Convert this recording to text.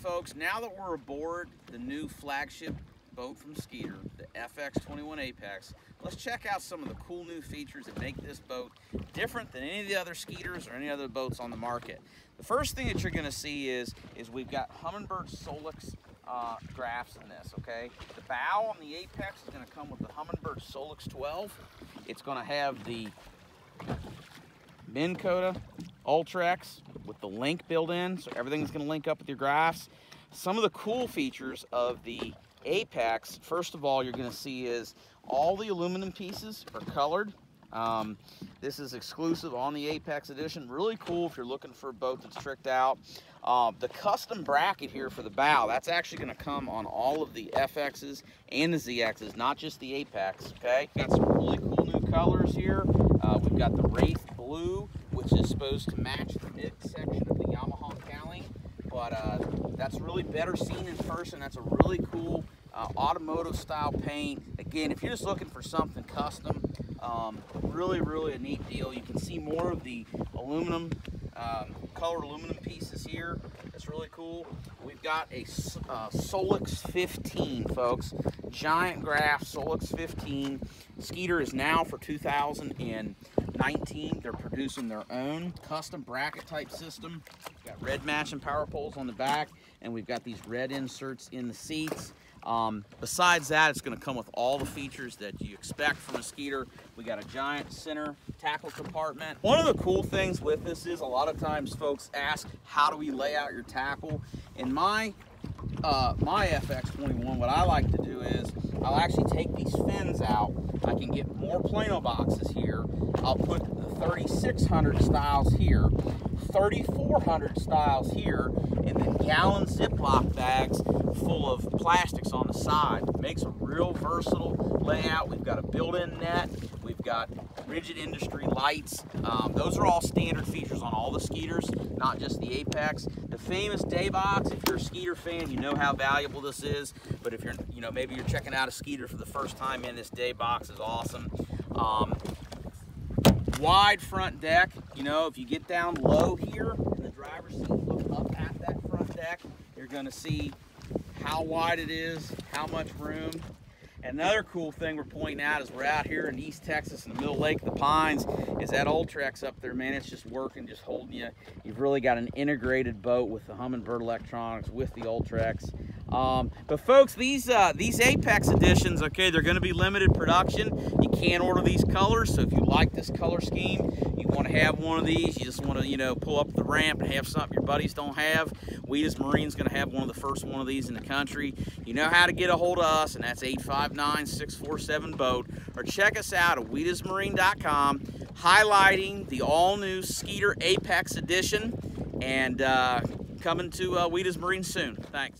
folks, now that we're aboard the new flagship boat from Skeeter, the FX21 Apex, let's check out some of the cool new features that make this boat different than any of the other Skeeters or any other boats on the market. The first thing that you're going to see is we've got Humminbird Solix graphs in this, okay? The bow on the Apex is going to come with the Humminbird Solix 12. It's going to have the Minn Kota Ultrex with the link built in, so everything's going to link up with your graphs. Some of the cool features of the Apex, first of all, you're going to see is all the aluminum pieces are colored. This is exclusive on the Apex edition. Really cool if you're looking for a boat that's tricked out. The custom bracket here for the bow, that's actually going to come on all of the FXs and the ZXs, not just the Apex, okay? Got some really cool new colors here. We've got the Wraith Blue, which is supposed to match the midsection of the Yamaha cowling, but that's really better seen in person. That's a really cool automotive style paint. Again, if you're just looking for something custom, really a neat deal. You can see more of the aluminum, colored aluminum pieces here. That's really cool. We've got a Solix 15, folks. Giant graph Solix 15. Skeeter is now for 2019. They're producing their own custom bracket type system. We've got red matching power poles on the back, and we've got these red inserts in the seats. Besides that, it's going to come with all the features that you expect from a Skeeter. We got a giant center tackle compartment. One of the cool things with this is a lot of times folks ask, how do we lay out your tackle? In my FX21, what I like to do is I'll actually take these fins out. I can get more Plano boxes here. I'll put the 3600 styles here, 3400 styles here, and then gallon Ziploc bags full of plastics on the side. It makes a real versatile layout. We've got a built-in net. We've got rigid industry lights. Those are all standard features on all the Skeeters, not just the Apex. The famous day box, if you're a Skeeter fan, you know how valuable this is. But if you're, maybe you're checking out a Skeeter for the first time, in this day box is awesome. Wide front deck. If you get down low here in the driver's seat, look up at that front deck, you're going to see how wide it is, how much room. Another cool thing we're pointing out is we're out here in East Texas in the middle Lake of the Pines, is that Ultrex up there, man, it's just working, just holding you. You've really got an integrated boat with the Humminbird electronics, with the Ultrex. But folks, these Apex editions, okay, they're going to be limited production. You can't order these colors, so if you like this color scheme, you want to have one of these, you just want to, pull up the ramp and have something your buddies don't have, Wiedas Marine's going to have one of the first one of these in the country. You know how to get a hold of us, and that's 859-647-BOAT, or check us out at wiedasmarine.com, highlighting the all-new Skeeter Apex edition, and coming to Wiedas Marine soon. Thanks.